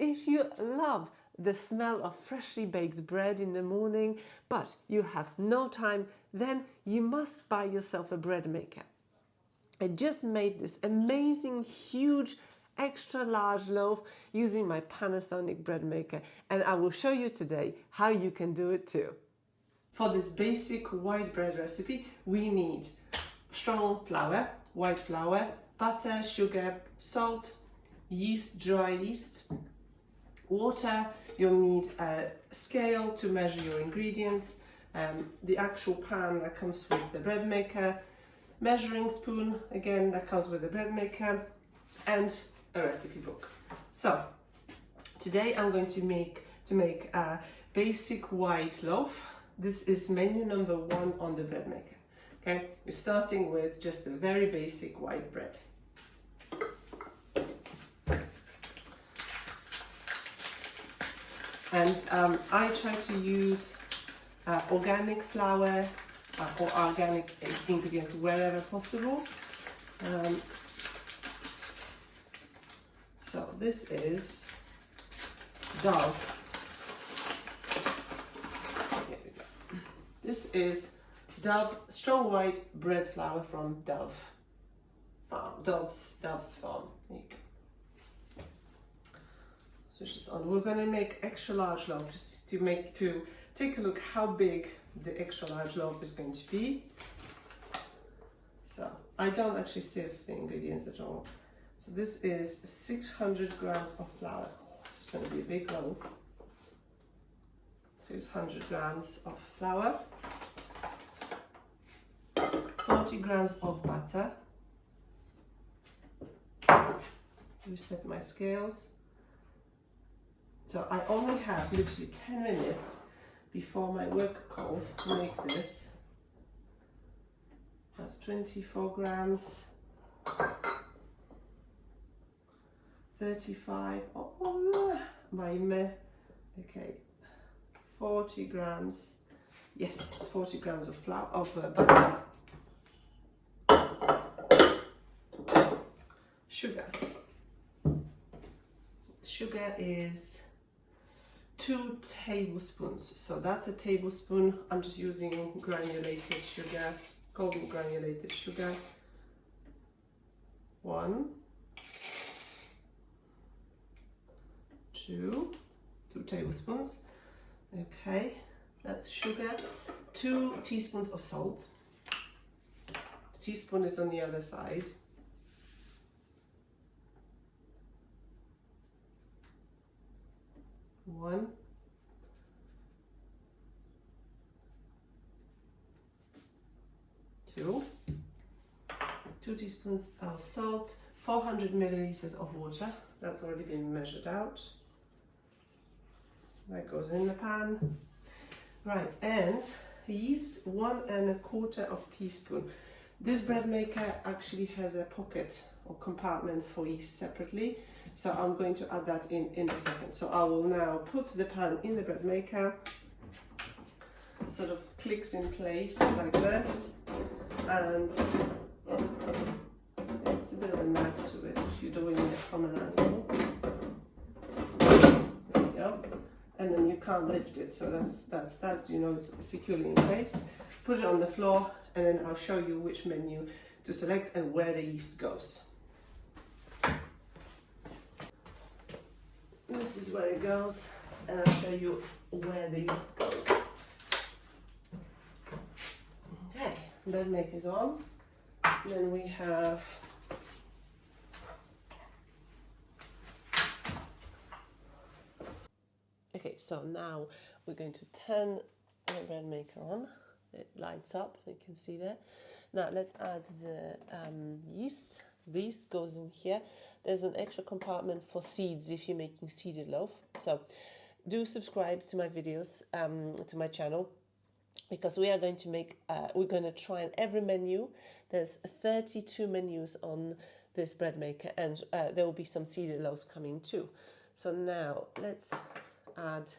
if you love the smell of freshly baked bread in the morning, but you have no time, then you must buy yourself a bread maker. I just made this amazing, huge, extra large loaf using my Panasonic bread maker, and I will show you today how you can do it too. For this basic white bread recipe, we need strong flour, white flour, butter, sugar, salt, yeast, dry yeast, water. You'll need a scale to measure your ingredients, the actual pan that comes with the bread maker, measuring spoon, again, that comes with the bread maker, and a recipe book. So today I'm going to make a basic white loaf. This is menu number 1 on the bread maker. Okay, we're starting with just a very basic white bread. And I try to use organic flour or organic ingredients wherever possible. So this is Dove. Here we go. This is Dove strong white bread flour from Dove Farm. Dove's Farm. There you go. Switch this on. We're going to make extra large loaf just to take a look how big the extra large loaf is going to be. So I don't actually sieve the ingredients at all. So this is 600 grams of flour. This is going to be a big loaf. 600 grams of flour, 40 grams of butter. Reset my scales. So I only have literally 10 minutes before my work calls to make this. That's 24 grams, 35, okay, 40 grams, yes, 40 grams of flour, butter, sugar. Sugar is 2 tablespoons, so that's a tablespoon. I'm just using granulated sugar, golden granulated sugar. 1, 2 tablespoons. Okay, that's sugar. 2 teaspoons of salt. The teaspoon is on the other side. 1, 2 teaspoons of salt, 400 milliliters of water. That's already been measured out. That goes in the pan. Right, and yeast, 1 1/4 teaspoon. This bread maker actually has a pocket or compartment for yeast separately, so I'm going to add that in a second. So I will now put the pan in the bread maker. It sort of clicks in place like this, and it's a bit of a knack to it if you're doing it from an angle. There you go. And then you can't lift it, so that's you know, it's securely in place. Put it on the floor, and then I'll show you which menu to select and where the yeast goes. This is where it goes, and I'll show you where the yeast goes. Okay, bread maker is on. And then we have okay, so now we're going to turn the bread maker on. It lights up, you can see there. Now let's add the yeast. The yeast goes in here. There's an extra compartment for seeds if you're making seeded loaf. So do subscribe to my videos, to my channel, because we are going to make, we're going to try on every menu. There's 32 menus on this bread maker, and there will be some seeded loaves coming too. So now let's add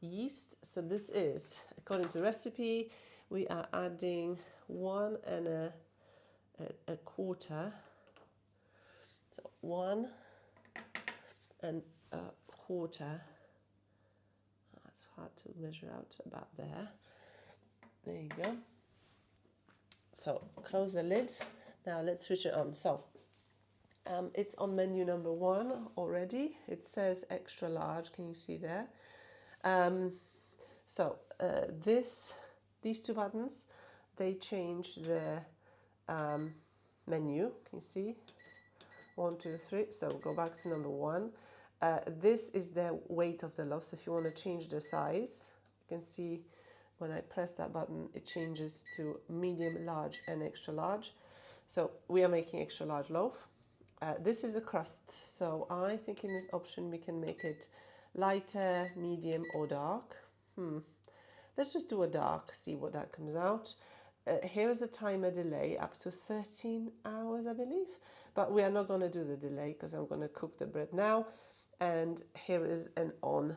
yeast. So this is, according to recipe, we are adding 1 1/4. So 1 1/4 1/4. It's hard to measure out, about there. There you go. So close the lid. Now let's switch it on. So it's on menu number 1 already. It says extra large. Can you see there? These 2 buttons, they change the menu. Can you see? 1, 2, 3. So go back to number 1. This is the weight of the loaf. So if you want to change the size, you can see when I press that button, it changes to medium, large, and extra large. So we are making extra large loaf. This is a crust. So I think in this option we can make it lighter, medium, or dark. Let's just do a dark, see what that comes out. Here is a timer delay up to 13 hours, I believe. But we are not going to do the delay because I'm going to cook the bread now. And here is an on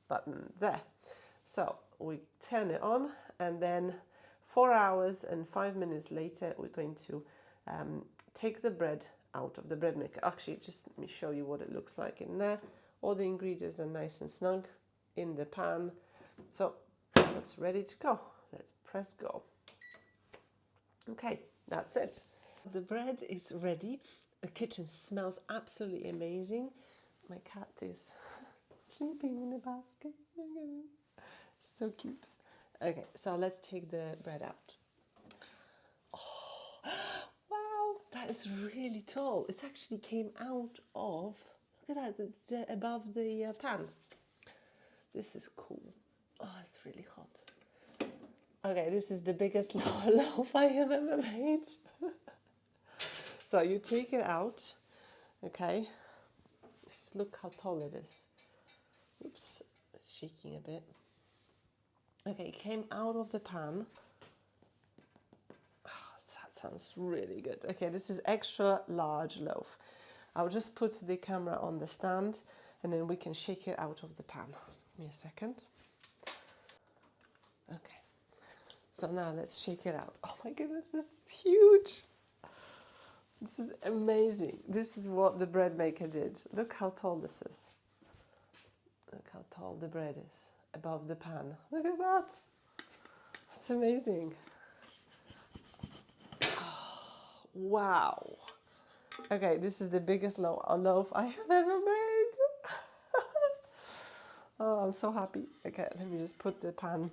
button there. So we turn it on, and then 4 hours and 5 minutes later, we're going to take the bread out of the bread maker. Actually, just let me show you what it looks like in there. All the ingredients are nice and snug in the pan. So it's ready to go. Let's press go. Okay, that's it. The bread is ready. The kitchen smells absolutely amazing. My cat is sleeping in the basket. So cute. Okay, so let's take the bread out. Oh, wow, that is really tall. It actually came out of, look at that, it's above the pan. This is cool. Oh, it's really hot. Okay, this is the biggest loaf I have ever made. So you take it out, okay? Just look how tall it is. Oops, it's shaking a bit. Okay, it came out of the pan. Oh, that sounds really good. Okay, this is extra large loaf. I'll just put the camera on the stand and then we can shake it out of the pan. Give me a second. Okay, so now let's shake it out. Oh my goodness, this is huge. This is amazing. This is what the bread maker did. Look how tall this is. Look how tall the bread is above the pan. Look at that. That's amazing. Oh, wow. Okay, this is the biggest loaf I have ever made. Oh, I'm so happy. Okay, let me just put the pan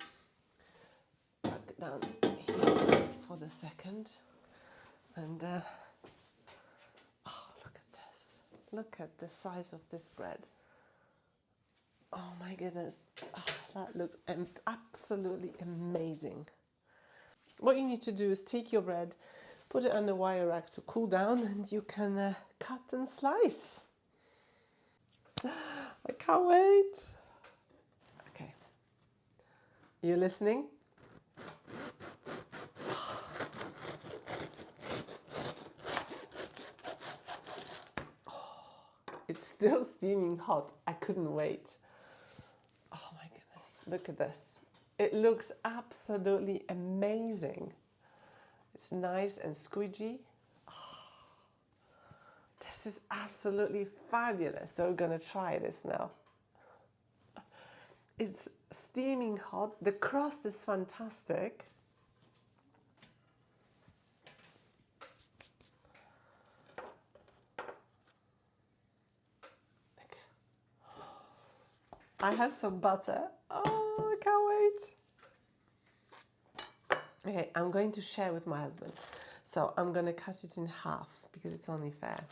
back down here for the second. And oh, look at this. Look at the size of this bread. Oh my goodness, oh, that looks absolutely amazing. What you need to do is take your bread, put it on the wire rack to cool down, and you can cut and slice. I can't wait. Okay, you listening? Oh, it's still steaming hot. I couldn't wait. Oh my goodness, look at this. It looks absolutely amazing. It's nice and squidgy. Oh, this is absolutely fabulous. So we're gonna try this now. It's steaming hot. The crust is fantastic. I have some butter. Oh, I can't wait. Okay, I'm going to share with my husband. So I'm going to cut it in half because it's only fair.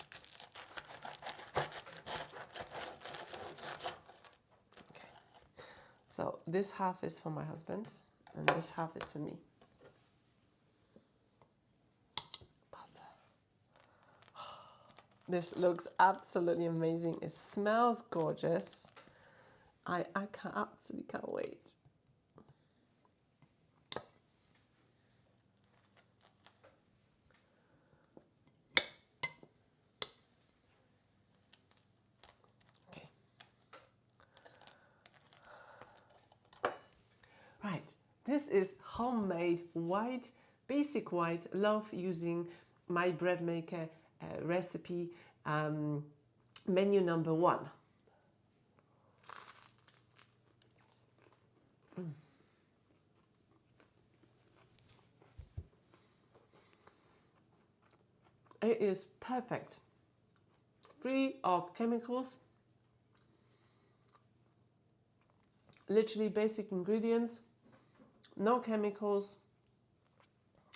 Okay. So this half is for my husband and this half is for me. Butter. This looks absolutely amazing. It smells gorgeous. I absolutely can't wait. Okay. Right, this is homemade white, basic white loaf using my bread maker recipe, menu number 1. It is perfect, free of chemicals, literally basic ingredients, no chemicals.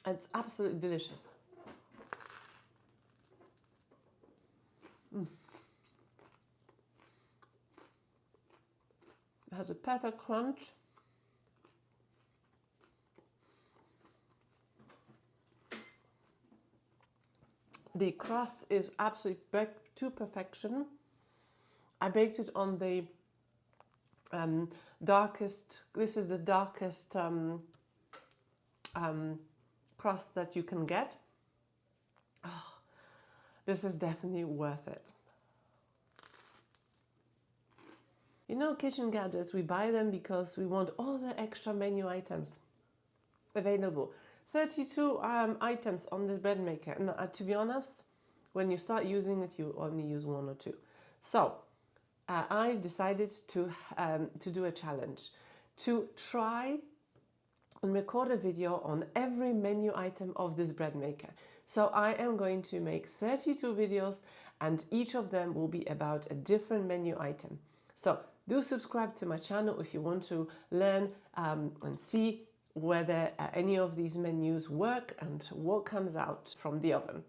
It's absolutely delicious. It has a perfect crunch. The crust is absolutely baked to perfection. I baked it on the darkest, this is the darkest crust that you can get. Oh, this is definitely worth it. You know, kitchen gadgets, we buy them because we want all the extra menu items available. 32 items on this bread maker, and to be honest, when you start using it, you only use 1 or 2. So I decided to do a challenge, to try and record a video on every menu item of this bread maker. So I am going to make 32 videos, and each of them will be about a different menu item. So do subscribe to my channel if you want to learn and see whether any of these menus work and what comes out from the oven.